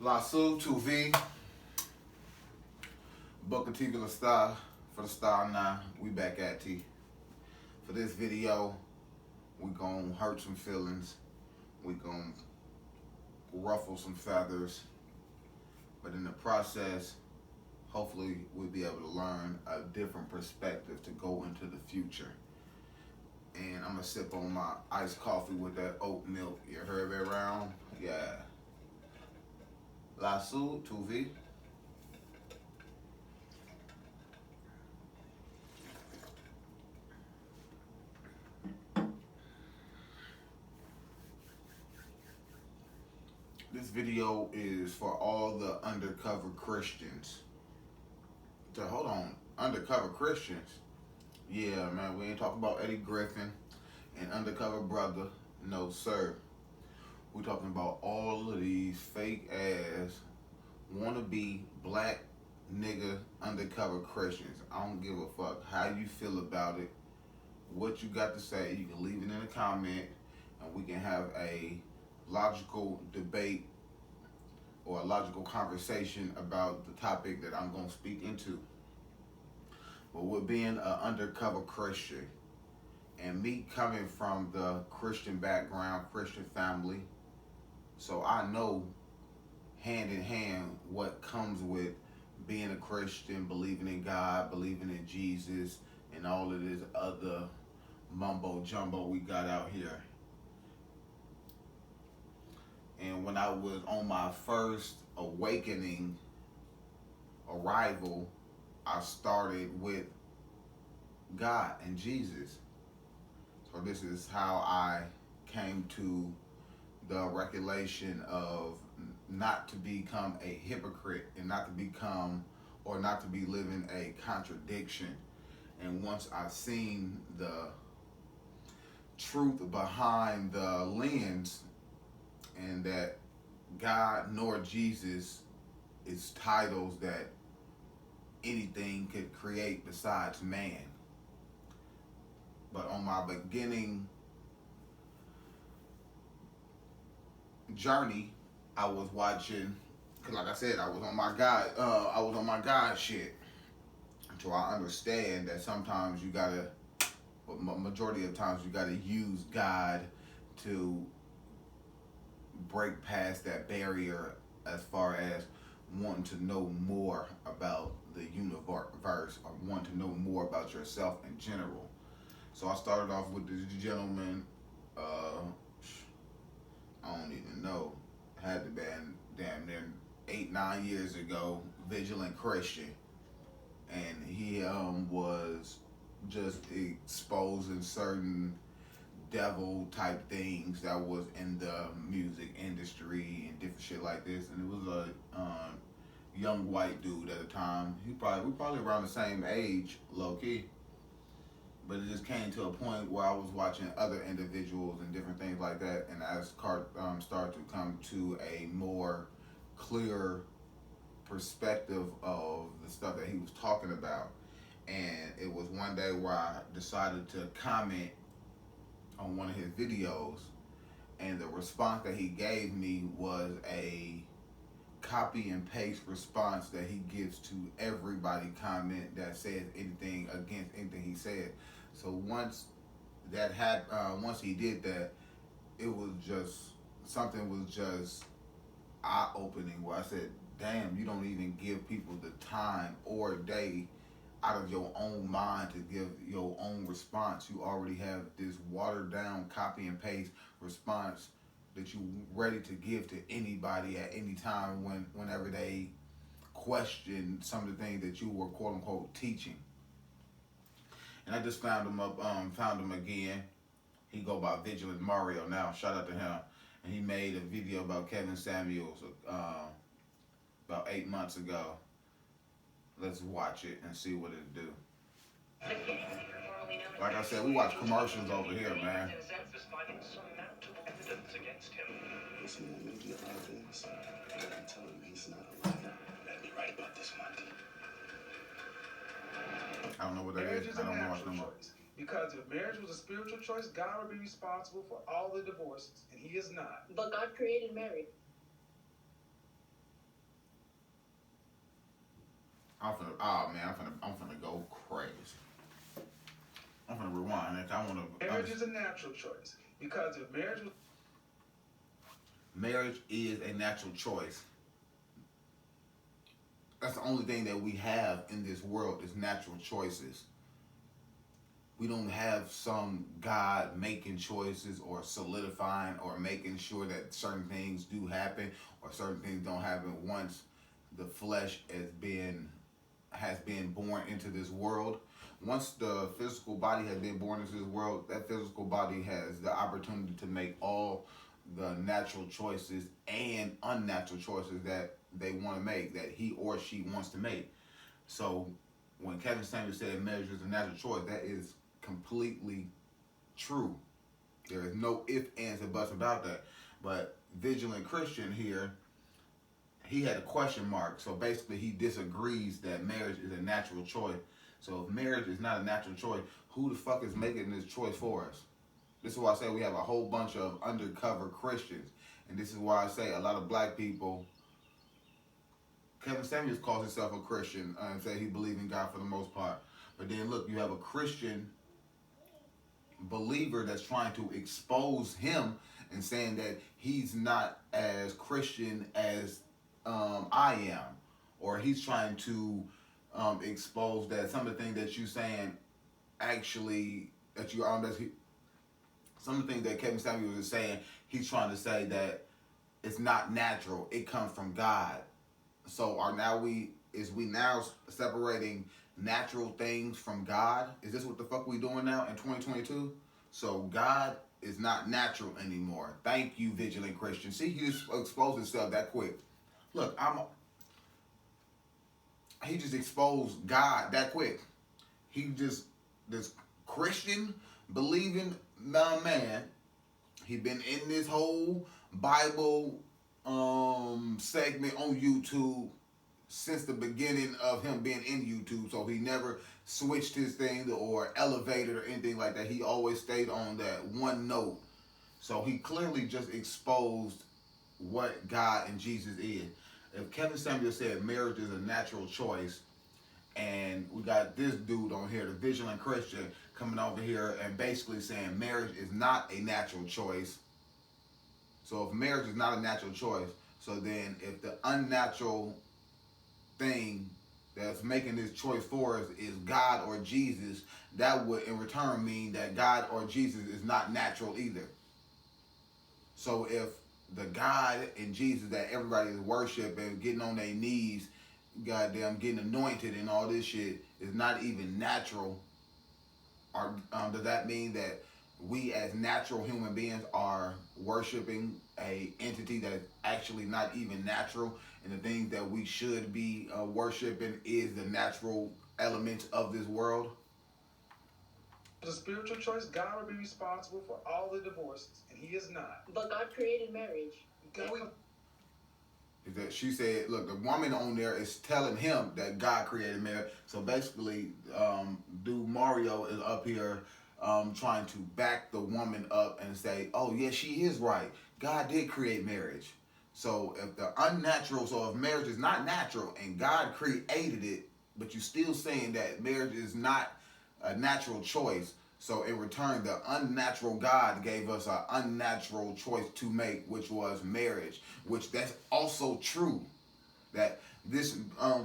Lasso 2V, Booker TV La Star for the Star 9. We back at T. For this video, we gonna hurt some feelings. We gonna ruffle some feathers. But in the process, hopefully we'll be able to learn a different perspective to go into the future. And I'm gonna sip on my iced coffee with that oat milk. You heard that round? Yeah. Lasso 2V. This video is for all the undercover Christians. So hold on, undercover Christians? Yeah, man, we ain't talking about Eddie Griffin and Undercover Brother. No, sir. We're talking about all of these fake ass, wannabe black nigga undercover Christians. I don't give a fuck how you feel about it, what you got to say. You can leave it in a comment and we can have a logical debate or a logical conversation about the topic that I'm going to speak into. But with being an undercover Christian and me coming from the Christian background, Christian family, so I know hand in hand what comes with being a Christian, believing in God, believing in Jesus, and all of this other mumbo jumbo we got out here. And when I was on my first awakening arrival, I started with God and Jesus. So this is how I came to the recollection of not to become a hypocrite and not to become or not to be living a contradiction. And once I seen the truth behind the lens and that God nor Jesus is titles that anything could create besides man. But on my beginning journey, I was watching, cause like I said, I was on my God shit. So I understand that sometimes you gotta, but majority of times you gotta use God to break past that barrier as far as wanting to know more about the universe or wanting to know more about yourself in general. So I started off with this gentleman, I don't even know, had to be damn near 8-9 years ago, Vigilant Christian. And he was just exposing certain devil type things that was in the music industry and different shit like this. And it was a young white dude at the time. We probably around the same age, low key. But it just came to a point where I was watching other individuals and different things like that, and as started to come to a more clear perspective of the stuff that he was talking about. And it was one day where I decided to comment on one of his videos, and the response that he gave me was a copy and paste response that he gives to everybody comment that says anything against anything he said. So once that once he did that, it was just something was just eye-opening where I said, damn, you don't even give people the time or day out of your own mind to give your own response. You already have this watered down copy and paste response that you ready to give to anybody at any time whenever they question some of the things that you were quote unquote teaching. And I just found him again. He go by Vigilant Mario now. Shout out to him. And he made a video about Kevin Samuels about 8 months ago. Let's watch it and see what it do. Like I said, we watch commercials over here, man. Listen, when we get out of this, I can tell him he's not alive. Let me write about this Monday. I don't know what that is. I don't know what's no more. Because if marriage was a spiritual choice, God would be responsible for all the divorces, and He is not. But God created marriage. I'm finna go crazy. I'm finna rewind it. I wanna. Marriage is a natural choice because if marriage was Marriage is a natural choice. That's the only thing that we have in this world is natural choices. We don't have some God making choices or solidifying or making sure that certain things do happen or certain things don't happen once the flesh has been born into this world. Once the physical body has been born into this world, that physical body has the opportunity to make all the natural choices and unnatural choices that they want to make, that he or she wants to make. So when Kevin Samuel said marriage is a natural choice, that is completely true. There is no ifs, ands, and buts about that. But Vigilant Christian here, he had a question mark. So basically, he disagrees that marriage is a natural choice. So if marriage is not a natural choice, who the fuck is making this choice for us? This is why I say we have a whole bunch of undercover Christians. And this is why I say a lot of black people. Kevin Samuels calls himself a Christian and say he believes in God for the most part. But then look, you have a Christian believer that's trying to expose him and saying that he's not as Christian as I am, or he's trying to expose that some of the things that you saying actually that you some of the things that Kevin Samuels is saying, he's trying to say that it's not natural, it comes from God. So is we now separating natural things from God? Is this what the fuck we doing now in 2022? So God is not natural anymore. Thank you, Vigilant Christian. See, he just exposed himself that quick. Look, he just exposed God that quick. This Christian believing man, he been in this whole Bible segment on YouTube since the beginning of him being in YouTube. So he never switched his thing or elevated or anything like that. He always stayed on that one note. So he clearly just exposed what God and Jesus is. If Kevin Samuel said marriage is a natural choice, and we got this dude on here, the Vigilant Christian, coming over here and basically saying marriage is not a natural choice. So if marriage is not a natural choice, so then if the unnatural thing that's making this choice for us is God or Jesus, that would in return mean that God or Jesus is not natural either. So if the God and Jesus that everybody is worshiping, getting on their knees, goddamn getting anointed and all this shit is not even natural, or does that mean that we as natural human beings are worshiping a entity that is actually not even natural, and the things that we should be worshiping is the natural elements of this world? a spiritual choice, God would be responsible for all the divorces, and he is not. But God created marriage. Is that she said, look, the woman on there is telling him that God created marriage. So basically, dude Mario is up here trying to back the woman up and say, oh, yeah, she is right. God did create marriage. So if if marriage is not natural and God created it, but you're still saying that marriage is not a natural choice, so in return, the unnatural God gave us an unnatural choice to make, which was marriage, which that's also true. That this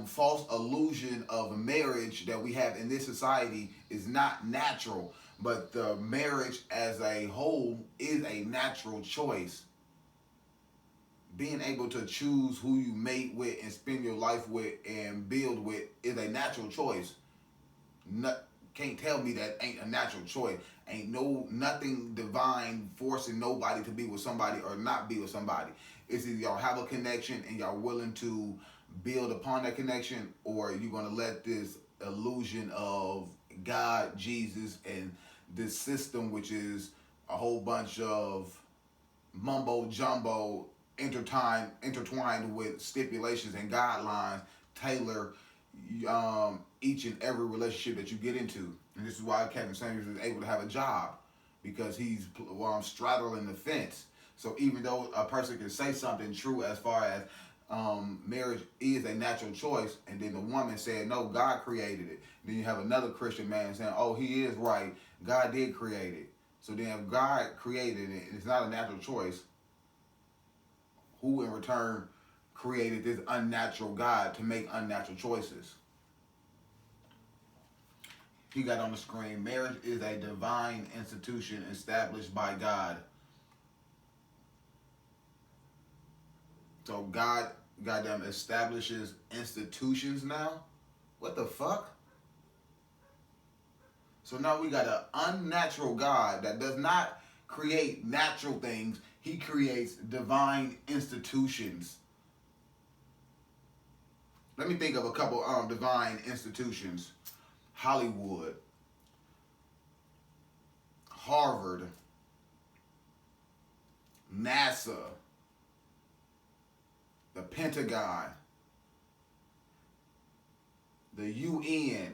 false illusion of marriage that we have in this society is not natural, but the marriage as a whole is a natural choice. Being able to choose who you mate with and spend your life with and build with is a natural choice. Can't tell me that ain't a natural choice. Ain't nothing divine forcing nobody to be with somebody or not be with somebody. It's either y'all have a connection and y'all willing to build upon that connection, or you're gonna let this illusion of God, Jesus, and this system, which is a whole bunch of mumbo jumbo intertwined with stipulations and guidelines, tailor each and every relationship that you get into. And this is why Kevin Samuels is able to have a job, because he's straddling the fence. So even though a person can say something true as far as marriage is a natural choice, and then the woman said, no, God created it. Then you have another Christian man saying, oh, he is right, God did create it. So then if God created it, and it's not a natural choice, who in return created this unnatural God to make unnatural choices? He got on the screen, marriage is a divine institution established by God. So God goddamn establishes institutions now? What the fuck? So now we got an unnatural God that does not create natural things. He creates divine institutions. Let me think of a couple divine institutions. Hollywood, Harvard, NASA, the Pentagon, the UN,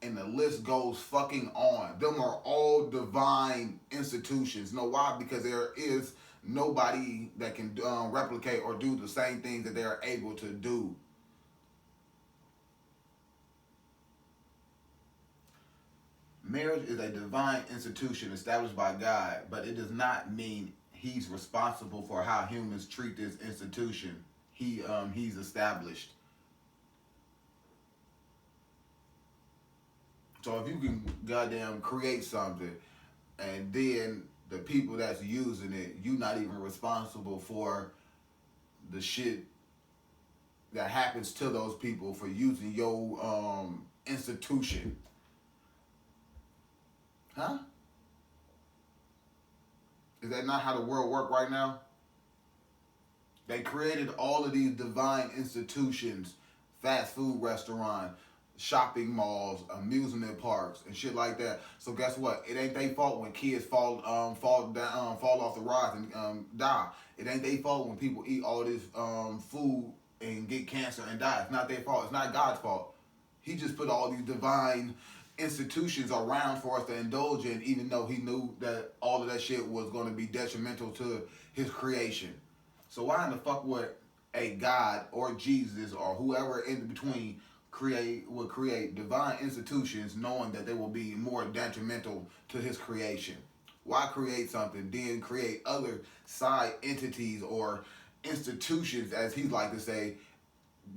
and the list goes fucking on. Them are all divine institutions. You know why? Because there is nobody that can replicate or do the same things that they are able to do. Marriage is a divine institution established by God, but it does not mean he's responsible for how humans treat this institution. He's established. So if you can goddamn create something, and then the people that's using it, you not even responsible for the shit that happens to those people for using your institution. Huh? Is that not how the world works right now? They created all of these divine institutions, fast food restaurants, shopping malls, amusement parks, and shit like that. So guess what? It ain't their fault when kids fall off the rides and die. It ain't their fault when people eat all this food and get cancer and die. It's not their fault. It's not God's fault. He just put all these divine institutions around for us to indulge in, even though he knew that all of that shit was going to be detrimental to his creation. So why in the fuck would a God or Jesus or whoever in between would create divine institutions knowing that they will be more detrimental to his creation? Why create something, then create other side entities or institutions, as he'd like to say,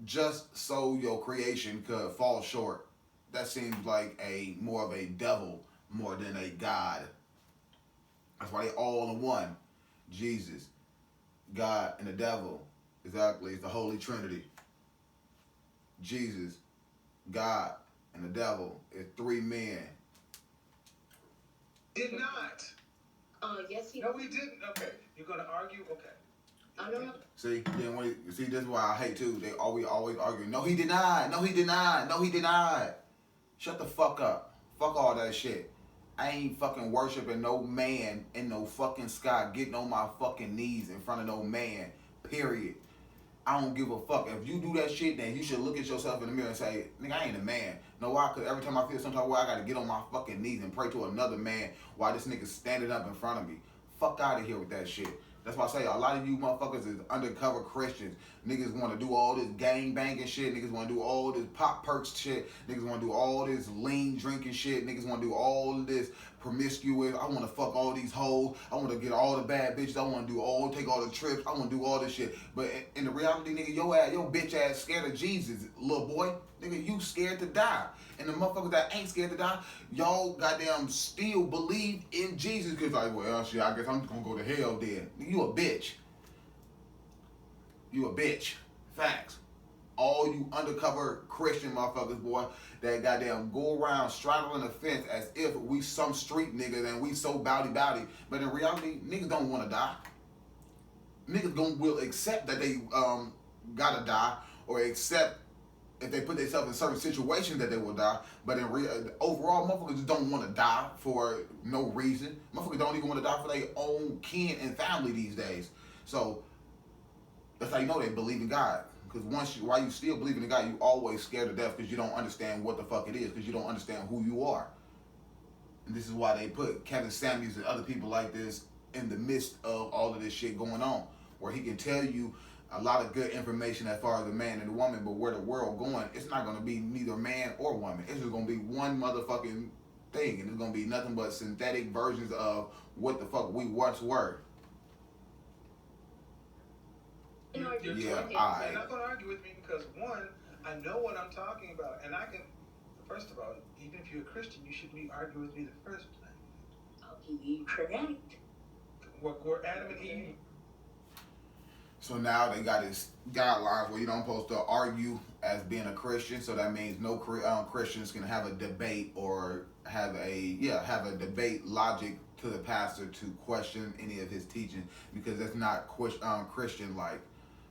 just so your creation could fall short? That seems like more of a devil more than a God. That's why they all in one. Jesus, God, and the devil. Exactly. It's the Holy Trinity. Jesus, God, and the devil is three men. Did not. Yes, he. No, we didn't. Okay, you're gonna argue. Okay. I don't know. See, then this is why I hate too. We always argue. No, he did not. No, he did not. No, he did not. Shut the fuck up. Fuck all that shit. I ain't fucking worshiping no man in no fucking sky, getting on my fucking knees in front of no man. Period. I don't give a fuck. If you do that shit, then you should look at yourself in the mirror and say, nigga, I ain't a man. Know why? Because every time I feel some type of way, I gotta get on my fucking knees and pray to another man while this nigga's standing up in front of me. Fuck out of here with that shit. That's why I say a lot of you motherfuckers is undercover Christians. Niggas want to do all this gang banging shit. Niggas want to do all this pop perks shit. Niggas want to do all this lean drinking shit. Niggas want to do all this promiscuous. I want to fuck all these hoes. I want to get all the bad bitches. I want to take all the trips. I want to do all this shit. But in the reality, nigga, your bitch ass scared of Jesus, little boy. Nigga, you scared to die. And the motherfuckers that ain't scared to die, y'all goddamn still believe in Jesus. Because like, well, shit, I guess I'm just going to go to hell then. You a bitch. You a bitch. Facts. All you undercover Christian motherfuckers, boy, that goddamn go around straddling the fence as if we some street niggas and we so bowdy. But in reality, niggas don't want to die. Niggas will accept that they gotta die, or accept if they put themselves in certain situations that they will die. But in overall, motherfuckers just don't want to die for no reason. Motherfuckers don't even want to die for their own kin and family these days. So that's how you know they believe in God. Because while you still believing in God, you always scared to death because you don't understand what the fuck it is, because you don't understand who you are. And this is why they put Kevin Samuels and other people like this in the midst of all of this shit going on, where he can tell you a lot of good information as far as the man and the woman, but where the world going, it's not gonna be neither man or woman. It's just gonna be one motherfucking thing, and it's gonna be nothing but synthetic versions of what the fuck we once were. You're Yeah, talking, I. you're not going to argue with me because one, I know what I'm talking about, and I can. First of all, even if you're a Christian, you shouldn't be arguing with me in the first place. Correct. We're Adam and Eve. So now they got this guidelines where you don't supposed to argue as being a Christian. So that means no Christians can have a debate or have a debate logic to the pastor to question any of his teaching, because that's not Christian like.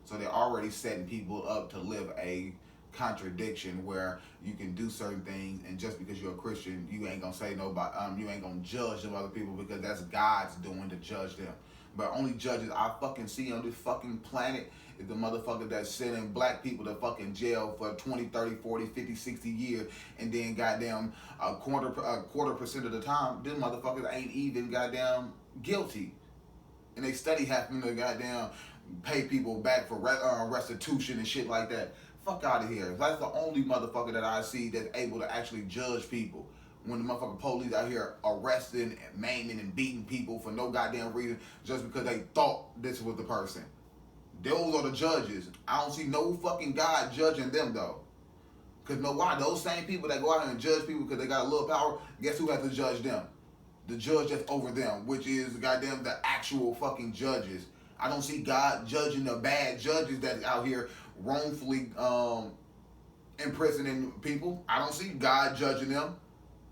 So they're already setting people up to live a contradiction where you can do certain things, and just because you're a Christian, you ain't gonna say nobody, you ain't gonna judge them other people, because that's God's doing to judge them. But only judges I fucking see on this fucking planet is the motherfucker that's sending black people to fucking jail for 20, 30, 40, 50, 60 years, and then goddamn a quarter percent of the time, them motherfuckers ain't even goddamn guilty. And they study having to goddamn pay people back for restitution and shit like that. Fuck out of here. That's the only motherfucker that I see that's able to actually judge people. When the motherfucking police out here arresting and maiming and beating people for no goddamn reason just because they thought this was the person. Those are the judges. I don't see no fucking God judging them though. Because know why? Those same people that go out and judge people because they got a little power, guess who has to judge them? The judge that's over them, which is goddamn the actual fucking judges. I don't see God judging the bad judges that's out here wrongfully imprisoning people. I don't see God judging them.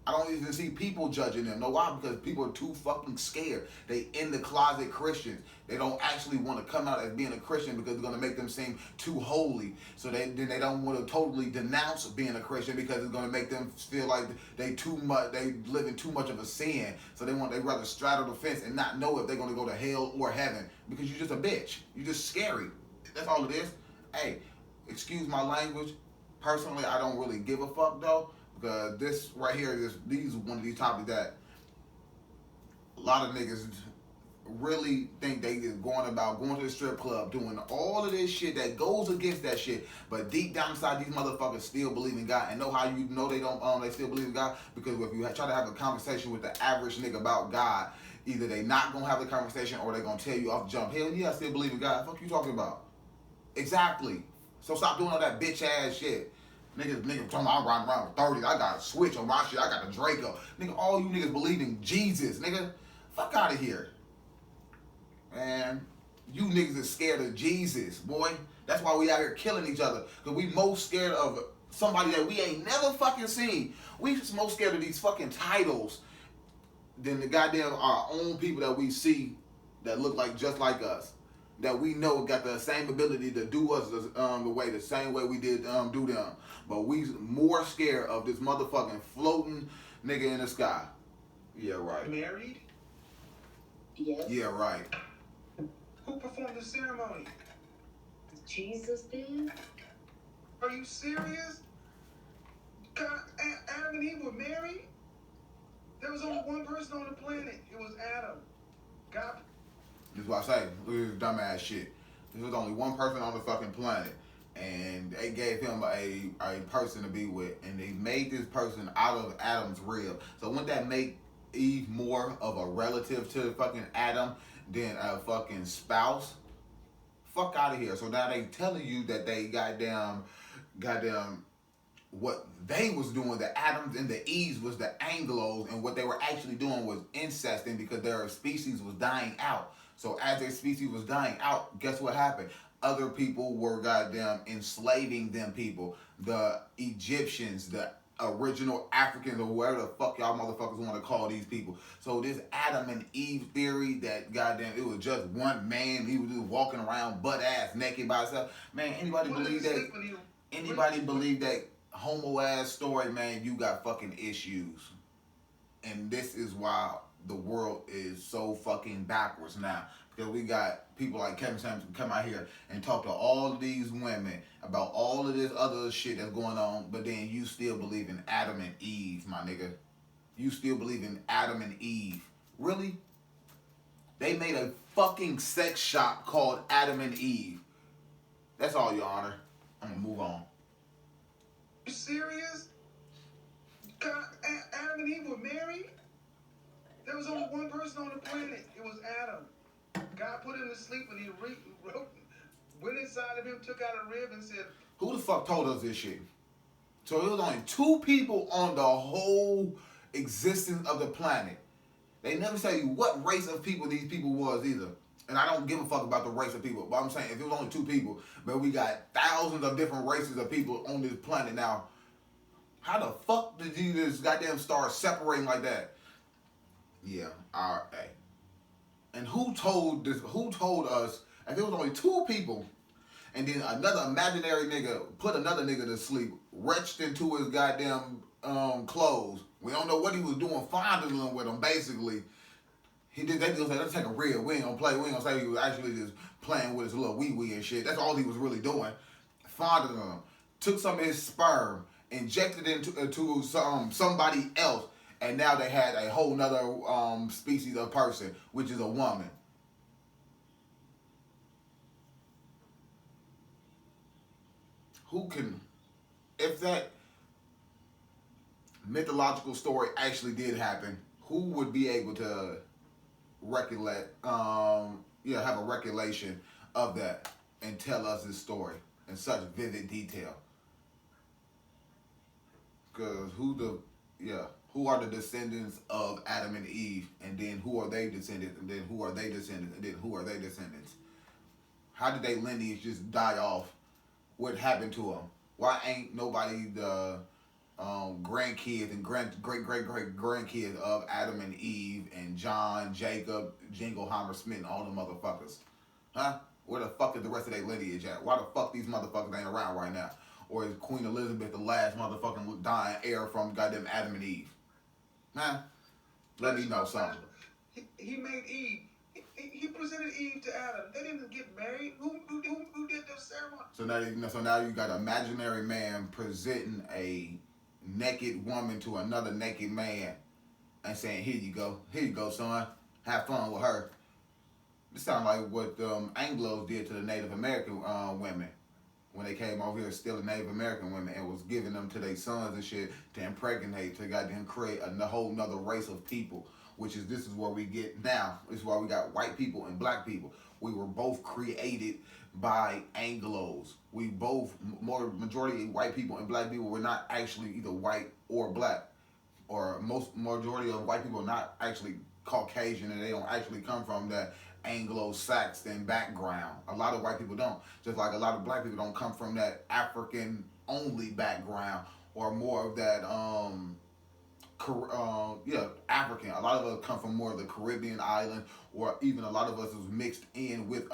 I don't even see people judging them. Know why? Because people are too fucking scared. They in the closet Christians. They don't actually want to come out as being a Christian because it's going to make them seem too holy. So they don't want to totally denounce being a Christian because it's going to make them feel like they live in too much of a sin. So they rather straddle the fence and not know if they're going to go to hell or heaven, because you're just a bitch. You're just scary. That's all it is. Hey, excuse my language. Personally, I don't really give a fuck though. Because this right here, these one of these topics that a lot of niggas really think they is going to the strip club, doing all of this shit that goes against that shit. But deep down inside, these motherfuckers still believe in God. And know how you know they still believe in God? Because if you try to have a conversation with the average nigga about God, either they not gonna have the conversation or they gonna tell you off the jump, hell yeah, I still believe in God. Fuck you talking about? Exactly. So stop doing all that bitch ass shit. Niggas talking about I'm riding around with 30s. I got a switch on my shit. I got the Draco. Nigga, all you niggas believe in Jesus. Nigga, fuck out of here. Man, you niggas is scared of Jesus, boy. That's why we out here killing each other. Because we most scared of somebody that we ain't never fucking seen. We just most scared of these fucking titles than the goddamn our own people that we see that look like just like us. That we know got the same ability to do us the same way we did do them. But we more scared of this motherfucking floating nigga in the sky. Yeah, right. Married? Yes. Yeah, right. Who performed the ceremony? Jesus did? Are you serious? God, Adam and Eve were married? There was only one person on the planet. It was Adam. God. This is what I say. Look at this dumbass shit. There was only one person on the fucking planet. And they gave him a person to be with. And they made this person out of Adam's rib. So wouldn't that make Eve more of a relative to fucking Adam than a fucking spouse? Fuck out of here. So now they telling you that they goddamn what they was doing, the Adams and the Eves was the Anglos, and what they were actually doing was incesting because their species was dying out. So as their species was dying out, guess what happened? Other people were goddamn enslaving them people. The Egyptians, the original Africans, or whatever the fuck y'all motherfuckers want to call these people. So this Adam and Eve theory that goddamn it was just one man, he was just walking around butt ass naked by himself. Man, anybody believe that? Anybody believe that homo ass story, man, you got fucking issues. And this is why the world is so fucking backwards now. Because we got people like Kevin Samuelson come out here and talk to all of these women about all of this other shit that's going on, but then you still believe in Adam and Eve, my nigga. You still believe in Adam and Eve. Really? They made a fucking sex shop called Adam and Eve. That's all, Your Honor. I'm gonna move on. You serious? God, Adam and Eve were married? There was only one person on the planet. It was Adam. God put him to sleep and he went inside of him, took out a rib and said, Who the fuck told us this shit? So it was only 2 people on the whole existence of the planet. They never tell you what race of people these people was either. And I don't give a fuck about the race of people. But I'm saying if it was only 2 people, but we got thousands of different races of people on this planet now. How the fuck did you just goddamn start separating like that? Yeah, alright. And who told this? Who told us? If it was only 2 people, and then another imaginary nigga put another nigga to sleep, retched into his goddamn clothes. We don't know what he was doing, fondling with them. Basically, he did. They just say, let's take a rib. We ain't gonna play. We ain't gonna say he was actually just playing with his little wee wee and shit. That's all he was really doing, fondling them. Took some of his sperm, injected it into somebody else. And now they had a whole nother species of person, which is a woman. Who can, if that mythological story actually did happen, who would be able to recollect, have a recollection of that and tell us this story in such vivid detail? Because who are the descendants of Adam and Eve, and then who are they descendants, and then who are they descendants, and then who are they descendants? How did they lineage just die off? What happened to them? Why ain't nobody the grandkids and great-great-great-grandkids of Adam and Eve and John, Jacob, Jingleheimer Smith, and all the motherfuckers? Huh? Where the fuck is the rest of their lineage at? Why the fuck these motherfuckers ain't around right now? Or is Queen Elizabeth the last motherfucking dying heir from goddamn Adam and Eve? Huh? Let me know something. He made Eve. He presented Eve to Adam. They didn't get married. Who did the ceremony? So now you got an imaginary man presenting a naked woman to another naked man and saying, here you go, son. Have fun with her. This sounds like what Anglos did to the Native American women when they came over here stealing Native American women and was giving them to their sons and shit to impregnate, to goddamn create a whole nother race of people. This is where we get now. This is why we got white people and black people. We were both created by Anglos. We both, majority of white people and black people were not actually either white or black. Or majority of white people are not actually Caucasian, and they don't actually come from that Anglo-Saxon background. A lot of white people don't. Just like a lot of black people don't come from that African-only background, or more of that African. A lot of us come from more of the Caribbean island, or even a lot of us is mixed in with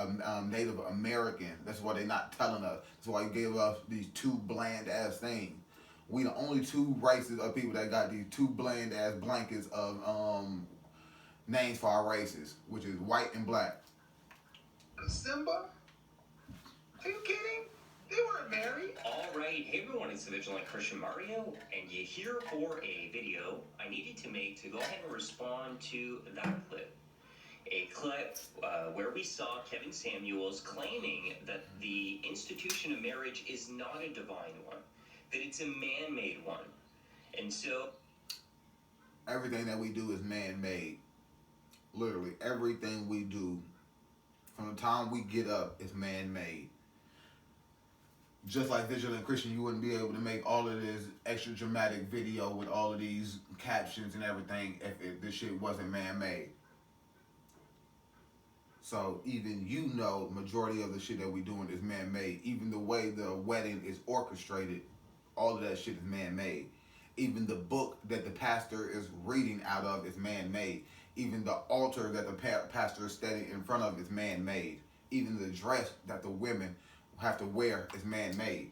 Native American. That's why they're not telling us. That's why he gave us these 2 bland ass things. We the only 2 races of people that got these 2 bland ass blankets of names for our races, which is white and black. Simba? Are you kidding? They weren't married. All right, hey everyone, it's the Vigilant Christian Mario, and you're here for a video I needed to make to go ahead and respond to that clip. A clip where we saw Kevin Samuels claiming that the institution of marriage is not a divine one, that it's a man-made one. And so everything that we do is man-made. Literally, everything we do from the time we get up is man-made. Just like Vigilant Christian, you wouldn't be able to make all of this extra dramatic video with all of these captions and everything if this shit wasn't man-made. So even majority of the shit that we doing is man-made. Even the way the wedding is orchestrated, all of that shit is man-made. Even the book that the pastor is reading out of is man-made. Even the altar that the pastor is standing in front of is man-made. Even the dress that the women have to wear is man-made.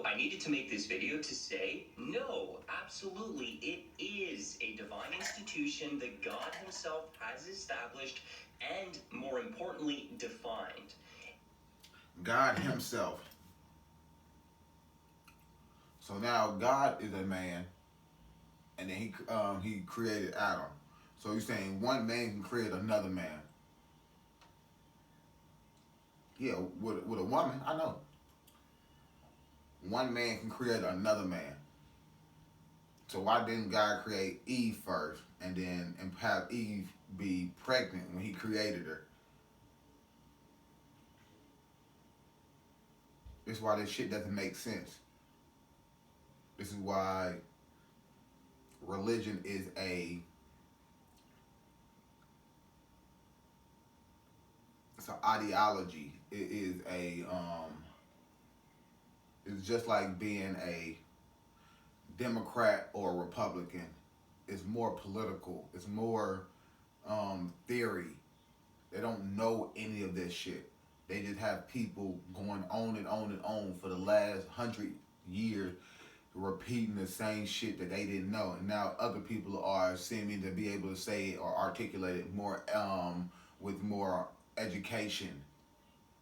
I needed to make this video to say, no, absolutely, it is a divine institution that God himself has established and, more importantly, defined. God himself. So now God is a man, and then he created Adam. So you're saying one man can create another man. Yeah, with a woman, I know. One man can create another man. So why didn't God create Eve first and then have Eve be pregnant when he created her? This is why this shit doesn't make sense. This is why religion is it's an ideology. It is it's just like being a Democrat or a Republican. It's more political. It's more theory. They don't know any of this shit. They just have people going on and on and on for the last 100 years repeating the same shit that they didn't know. And now other people are seeming to be able to say it or articulate it more with more education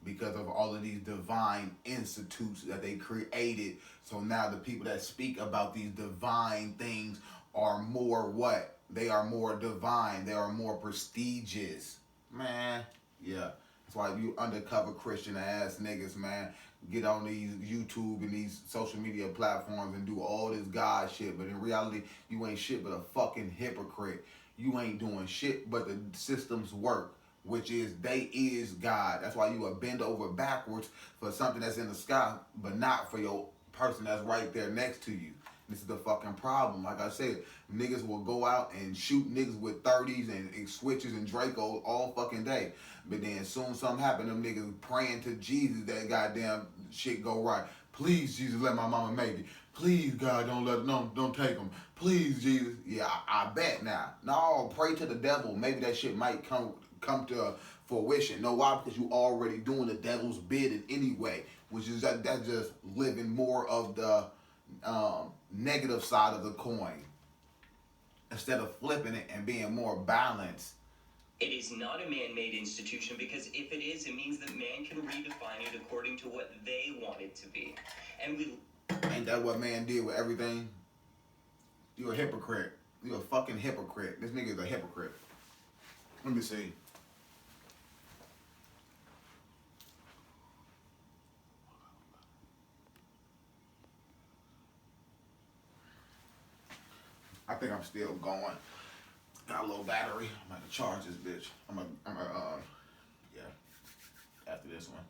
because of all of these divine institutes that they created. So now the people that speak about these divine things are more what? They are more divine. They are more prestigious. Man, yeah. That's why you undercover Christian ass niggas, man, get on these YouTube and these social media platforms and do all this God shit. But in reality, you ain't shit but a fucking hypocrite. You ain't doing shit but the systems work, which is they is God. That's why you are bend over backwards for something that's in the sky, but not for your person that's right there next to you. This is the fucking problem. Like I said, niggas will go out and shoot niggas with 30s and switches and Dracos all fucking day. But then soon something happen, them niggas praying to Jesus that goddamn shit go right. Please, Jesus, let my mama make it. Please, God, don't take them. Please, Jesus. Yeah, I bet now. No, pray to the devil. Maybe that shit might come to fruition. No, why? Because you already doing the devil's bidding anyway, which is that's just living more of the negative side of the coin instead of flipping it and being more balanced. It is not a man-made institution because if it is, it means that man can redefine it according to what they want it to be. And ain't that what man did with everything? You're a hypocrite. You're a fucking hypocrite. This nigga's a hypocrite. Let me see. I think I'm still going. Got a low battery. I'm gonna charge this bitch. I'm gonna yeah. After this one,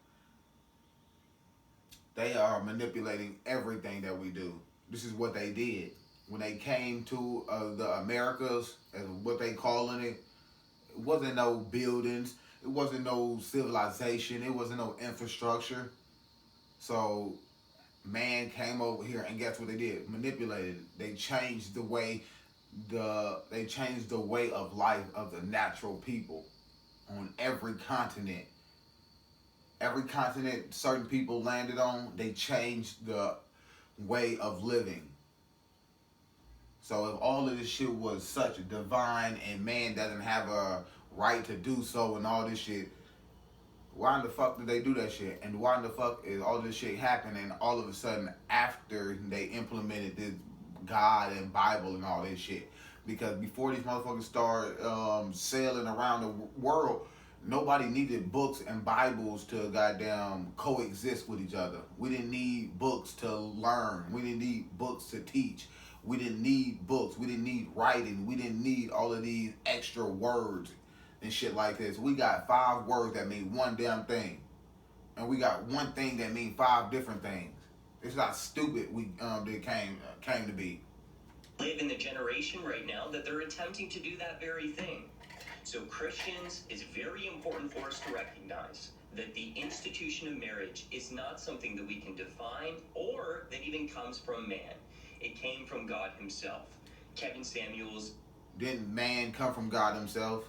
they are manipulating everything that we do. This is what they did when they came to the Americas, as what they calling it. It wasn't no buildings. It wasn't no civilization. It wasn't no infrastructure. So man came over here and guess what they did? Manipulated. They changed the way of life of the natural people on every continent. Every continent certain people landed on, they changed the way of living. So if all of this shit was such a divine and man doesn't have a right to do so and all this shit, why in the fuck did they do that shit? And why in the fuck is all this shit happening all of a sudden after they implemented this God and Bible and all this shit? Because before these motherfuckers start sailing around the world, nobody needed books and Bibles to goddamn coexist with each other. We didn't need books to learn. We didn't need books to teach. We didn't need books. We didn't need writing. We didn't need all of these extra words and shit like this. We got 5 words that mean one damn thing. And we got one thing that mean 5 different things. It's not stupid they came to be. Live in the generation right now that they're attempting to do that very thing. So Christians, it's very important for us to recognize that the institution of marriage is not something that we can define or that even comes from man. It came from God himself. Kevin Samuels. Didn't man come from God himself?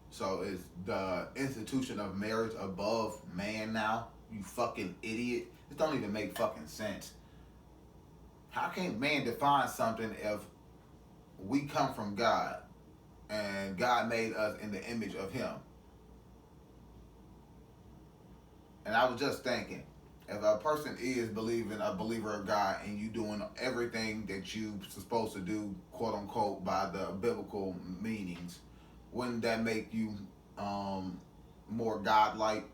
So is the institution of marriage above man now? You fucking idiot. This don't even make fucking sense. How can man define something if we come from God and God made us in the image of him? And I was just thinking, if a person is a believer of God and you doing everything that you supposed to do, quote unquote, by the biblical meanings, wouldn't that make you more godlike?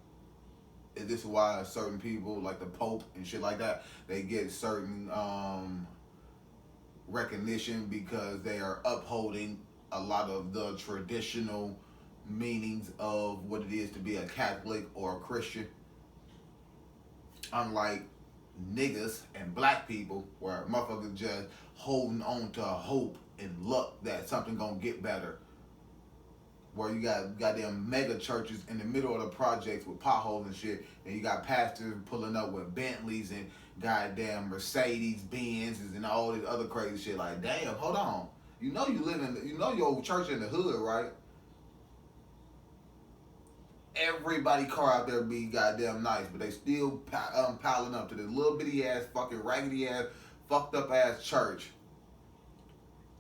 this is why certain people like the Pope and shit like that, they get certain recognition because they are upholding a lot of the traditional meanings of what it is to be a Catholic or a Christian. Unlike niggas and black people, where motherfuckers just holding on to hope and luck that something gonna get better. Where you got goddamn mega churches in the middle of the projects with potholes and shit, and you got pastors pulling up with Bentleys and goddamn Mercedes Benzes and all this other crazy shit. Like, damn, hold on. You know your church in the hood, right? Everybody car out there be goddamn nice, but they still piling up to this little bitty ass, fucking raggedy ass, fucked up ass church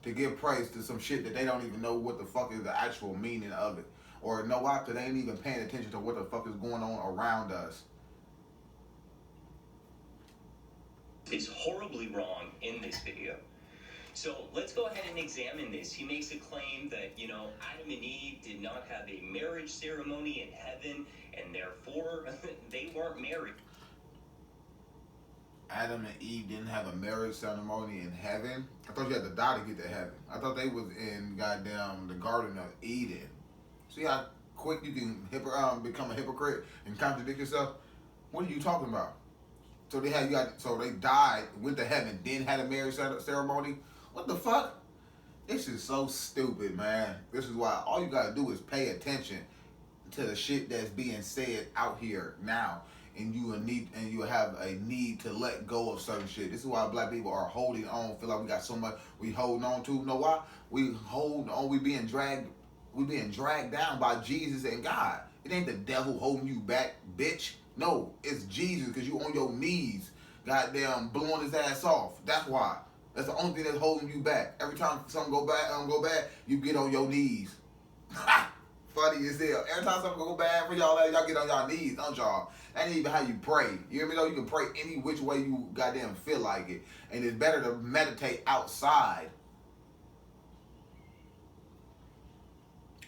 to give praise to some shit that they don't even know what the fuck is the actual meaning of it. Or know why? Because they ain't even paying attention to what the fuck is going on around us. Is horribly wrong in this video. So let's go ahead and examine this. He makes a claim that, Adam and Eve did not have a marriage ceremony in heaven, and therefore they weren't married. Adam and Eve didn't have a marriage ceremony in heaven? I thought you had to die to get to heaven. I thought they was in goddamn the Garden of Eden. See how quick you can become a hypocrite and contradict yourself? What are you talking about? So they died, went to heaven, then had a marriage ceremony? What the fuck? This is so stupid, man. This is why all you gotta do is pay attention to the shit that's being said out here now. And you have a need to let go of certain shit. This is why black people are holding on, feel like we got so much we holding on to. You know why? We hold on, we being dragged down by Jesus and God. It ain't the devil holding you back, bitch. No, it's Jesus, because you on your knees, goddamn blowing his ass off. That's why. That's the only thing that's holding you back. Every time something go bad, you get on your knees. Funny as hell. Every time something go bad for y'all get on y'all knees, don't y'all? That ain't even how you pray. You hear me though? You can pray any which way you goddamn feel like it. And it's better to meditate outside.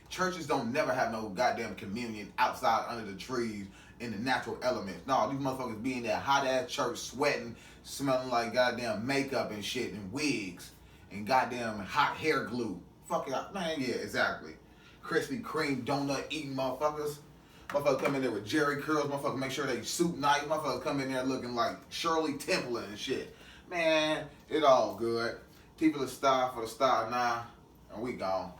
Churches don't never have no goddamn communion outside under the trees in the natural elements. No, these motherfuckers be in that hot ass church sweating, smelling like goddamn makeup and shit and wigs and goddamn hot hair glue. Fuck it up. Man, yeah, exactly. Krispy Kreme donut eating motherfuckers. Motherfuckers come in there with Jerry curls. Motherfuckers make sure they suit nice. Motherfuckers come in there looking like Shirley Temple and shit. Man, it all good. People are starved for the star now, and we gone.